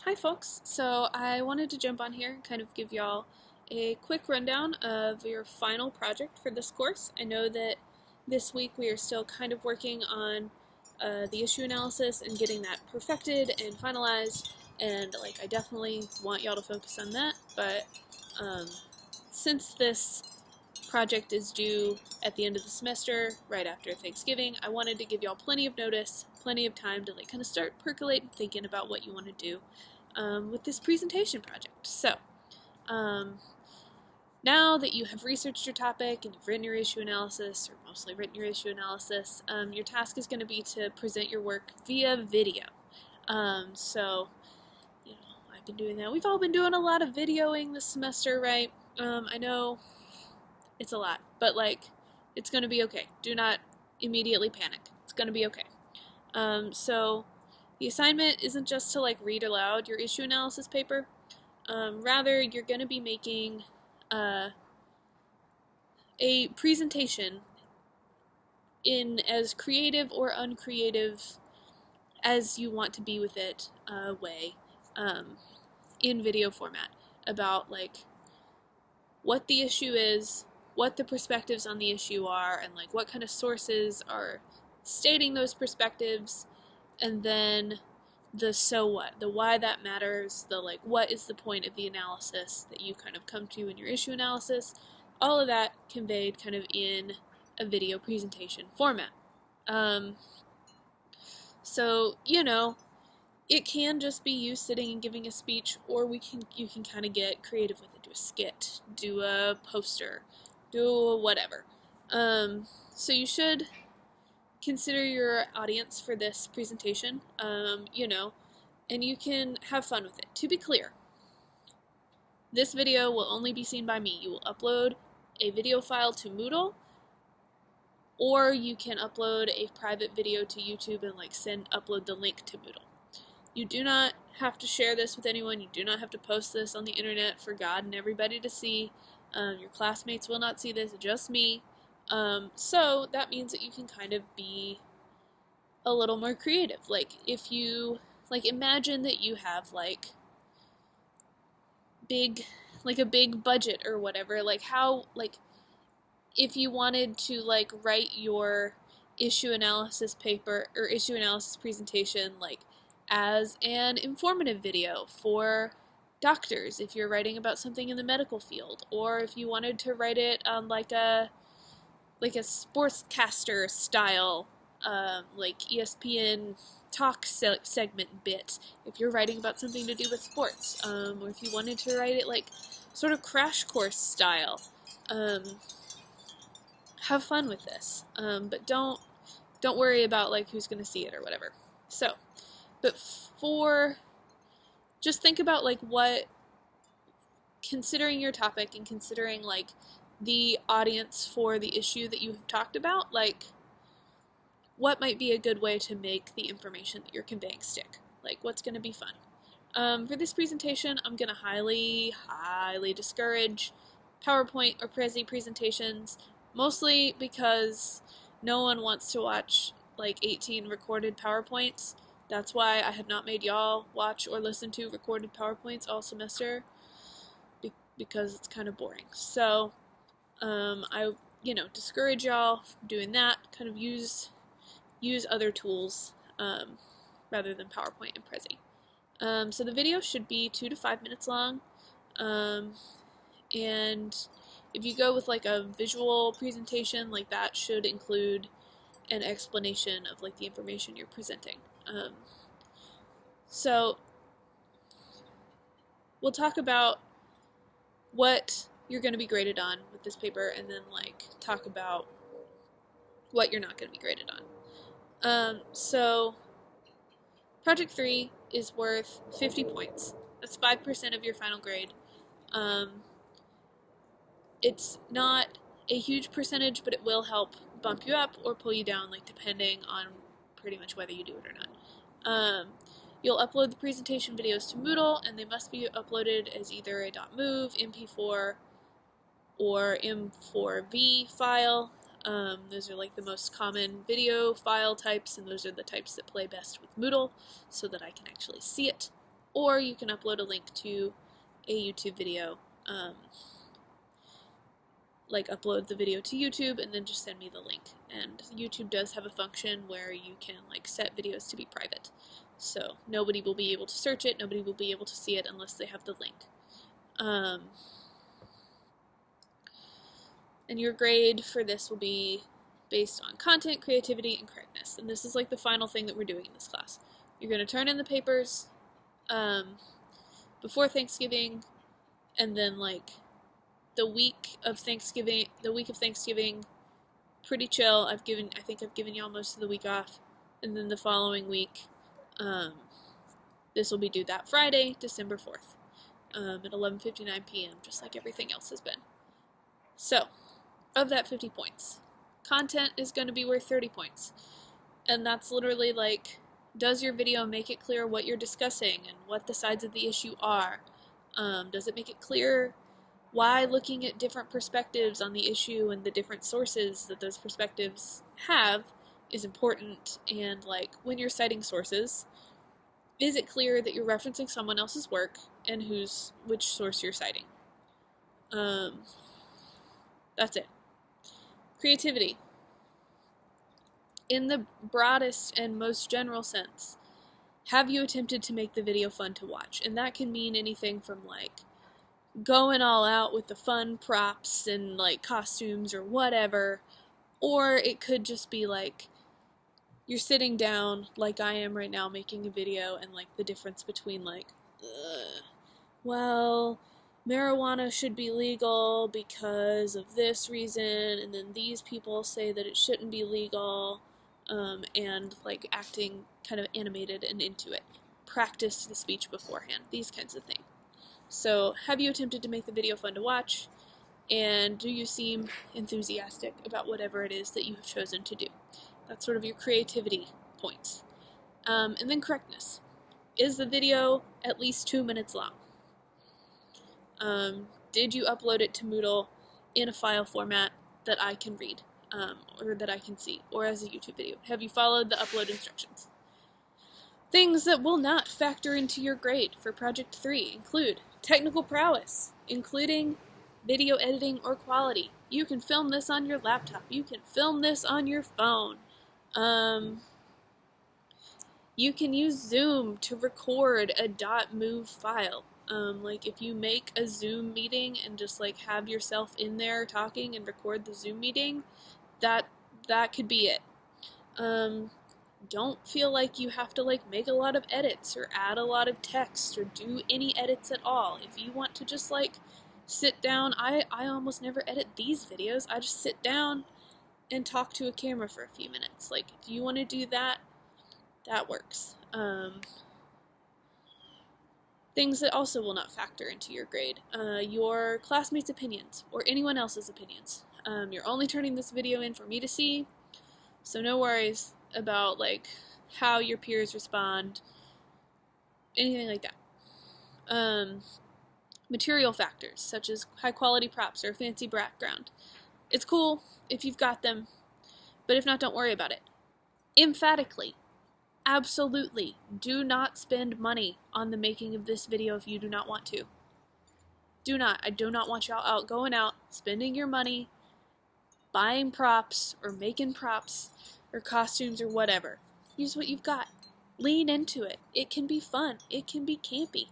Hi folks, so I wanted to jump on here and kind of give y'all a quick rundown of your final project for this course. I know that this week we are still kind of working on the issue analysis and getting that perfected and finalized, and I definitely want y'all to focus on that, but since this project is due at the end of the semester, right after Thanksgiving, I wanted to give y'all plenty of notice, plenty of time to kind of start percolating, thinking about what you want to do with this presentation project. So, now that you have researched your topic and you've written your issue analysis, or mostly written your issue analysis, your task is going to be to present your work via video. So, I've been doing that. We've all been doing a lot of videoing this semester, right? I know it's a lot, but it's going to be okay. Do not immediately panic. It's going to be okay. So the assignment isn't just to read aloud your issue analysis paper. Rather, you're going to be making a presentation in as creative or uncreative as you want to be with it way in video format about what the issue is, what the perspectives on the issue are, and what kind of sources are stating those perspectives, and then the so what, the why that matters, the what is the point of the analysis that you kind of come to in your issue analysis, all of that conveyed kind of in a video presentation format. So, it can just be you sitting and giving a speech, or you can kind of get creative with it. Do a skit, do a poster, do whatever. So you should consider your audience for this presentation, and you can have fun with it. To be clear, this video will only be seen by me. You will upload a video file to Moodle, or you can upload a private video to YouTube and upload the link to Moodle. You do not have to share this with anyone. You do not have to post this on the internet for God and everybody to see. Your classmates will not see this, just me. So that means that you can kind of be a little more creative. If you, imagine that you have a big budget or whatever, if you wanted to write your issue analysis paper or issue analysis presentation as an informative video for doctors, if you're writing about something in the medical field, or if you wanted to write it on a sportscaster style, ESPN talk segment bit, if you're writing about something to do with sports, or if you wanted to write it sort of crash course style. Have fun with this, but don't worry about who's going to see it or whatever. So, but just think about what, considering your topic and considering the audience for the issue that you have talked about, what might be a good way to make the information that you're conveying stick? What's going to be fun? For this presentation, I'm going to highly discourage PowerPoint or Prezi presentations, mostly because no one wants to watch 18 recorded PowerPoints. That's why I have not made y'all watch or listen to recorded PowerPoints all semester, because it's kind of boring. So, I, discourage y'all from doing that. Kind of use other tools rather than PowerPoint and Prezi. So the video should be 2 to 5 minutes long, and if you go with a visual presentation, that should include an explanation of the information you're presenting. So we'll talk about what you're going to be graded on with this paper, and then talk about what you're not going to be graded on. So project 3 is worth 50 points. That's 5% of your final grade. It's not a huge percentage, but it will help bump you up or pull you down, depending on pretty much whether you do it or not. You'll upload the presentation videos to Moodle, and they must be uploaded as either a .mov, MP4, or M4V file. Those are the most common video file types, and those are the types that play best with Moodle, so that I can actually see it. or you can upload a link to a YouTube video, like upload the video to YouTube and then just send me the link. And YouTube does have a function where you can like set videos to be private. So nobody will be able to search it, nobody will be able to see it unless they have the link. And your grade for this will be based on content, creativity, and correctness. And this is like the final thing that we're doing in this class. You're going to turn in the papers before Thanksgiving, and then like the week of Thanksgiving, pretty chill. I think I've given y'all most of the week off, and then the following week, this will be due that Friday, December 4th, at 11:59 p.m., just like everything else has been. So, of that 50 points, content is going to be worth 30 points, and that's literally like, does your video make it clear what you're discussing and what the sides of the issue are? Does it make it clear why looking at different perspectives on the issue and the different sources that those perspectives have is important? And like, when you're citing sources, is it clear that you're referencing someone else's work and which source you're citing? That's it. Creativity. In the broadest and most general sense, have you attempted to make the video fun to watch? And that can mean anything from like going all out with the fun props and like costumes or whatever, or it could just be like you're sitting down like I am right now making a video, and like the difference between like, well, marijuana should be legal because of this reason, and then these people say that it shouldn't be legal, and like acting kind of animated and into it. Practice the speech beforehand, these kinds of things. So, have you attempted to make the video fun to watch? And do you seem enthusiastic about whatever it is that you have chosen to do? That's sort of your creativity points. And then correctness. Is the video at least 2 minutes long? Did you upload it to Moodle in a file format that I can read, or that I can see, or as a YouTube video? Have you followed the upload instructions? Things that will not factor into your grade for Project 3 include technical prowess, including video editing or quality. You can film this on your laptop. You can film this on your phone. You can use Zoom to record a .mov file. Like if you make a Zoom meeting and just like have yourself in there talking and record the Zoom meeting, that could be it. Don't feel like you have to like make a lot of edits or add a lot of text or do any edits at all. If you want to just like sit down, I almost never edit these videos. I just sit down and talk to a camera for a few minutes. Like, if you want to do that, that works. Things that also will not factor into your grade. Your classmates' opinions or anyone else's opinions. You're only turning this video in for me to see, so no worries about like how your peers respond, anything like that. Material factors such as high quality props or a fancy background. It's cool if you've got them, but if not, don't worry about it. Emphatically, absolutely, do not spend money on the making of this video if you do not want to. Do not. I do not want y'all going out, spending your money, buying props, or making props, or costumes, or whatever. Use what you've got. Lean into it. It can be fun. It can be campy.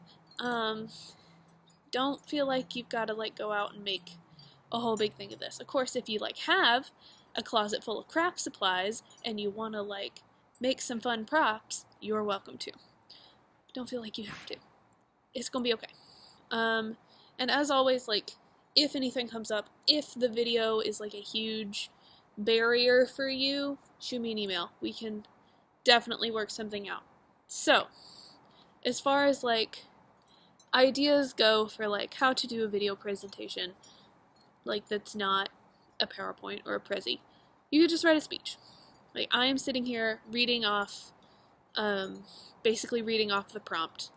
Don't feel like you've got to like go out and make a whole big thing of this. Of course, if you like have a closet full of craft supplies and you want to like make some fun props, you're welcome to. Don't feel like you have to. It's gonna be okay. And as always, like, if anything comes up, if the video is like a huge barrier for you, shoot me an email. We can definitely work something out. So, as far as like ideas go for like how to do a video presentation, like that's not a PowerPoint or a Prezi, you could just write a speech. Like I am sitting here reading off, basically reading off the prompt.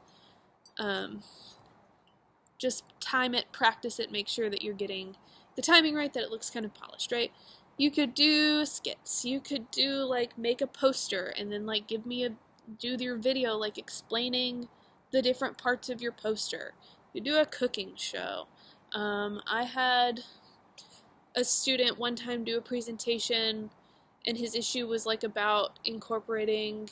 Just time it, practice it, make sure that you're getting the timing right, that it looks kind of polished, right? You could do skits. You could do like make a poster and then like do your video like explaining the different parts of your poster. You do a cooking show. I had a student one time do a presentation, and his issue was like about incorporating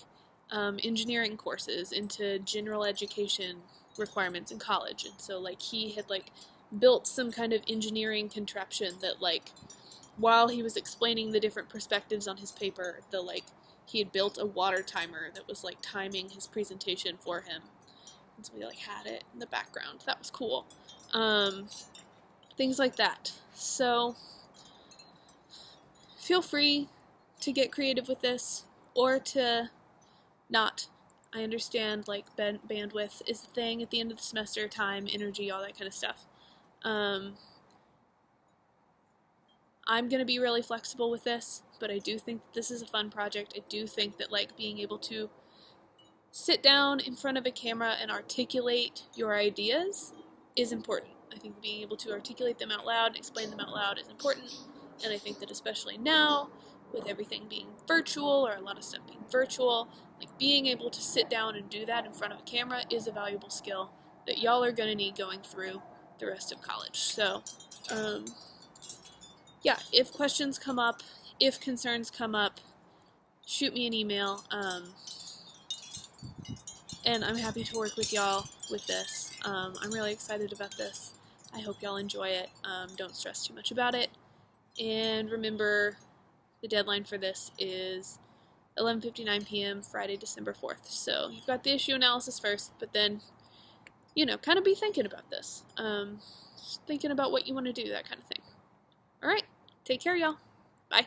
engineering courses into general education requirements in college. And so like he had like built some kind of engineering contraption that like while he was explaining the different perspectives on his paper, he had built a water timer that was like timing his presentation for him. And so we like had it in the background. That was cool. Things like that. So feel free to get creative with this or to not. I understand like bandwidth is the thing at the end of the semester, time, energy, all that kind of stuff. I'm going to be really flexible with this, but I do think that this is a fun project. I do think that like being able to sit down in front of a camera and articulate your ideas is important. I think being able to articulate them out loud and explain them out loud is important, and I think that especially now, with everything being virtual, or a lot of stuff being virtual, like being able to sit down and do that in front of a camera is a valuable skill that y'all are going to need going through the rest of college. So, yeah, if questions come up, if concerns come up, shoot me an email, and I'm happy to work with y'all with this. I'm really excited about this. I hope y'all enjoy it. Don't stress too much about it. And remember, the deadline for this is 11:59 p.m. Friday, December 4th. So you've got the issue analysis first, but then, kind of be thinking about this. Thinking about what you want to do, that kind of thing. All right, take care, y'all. Bye.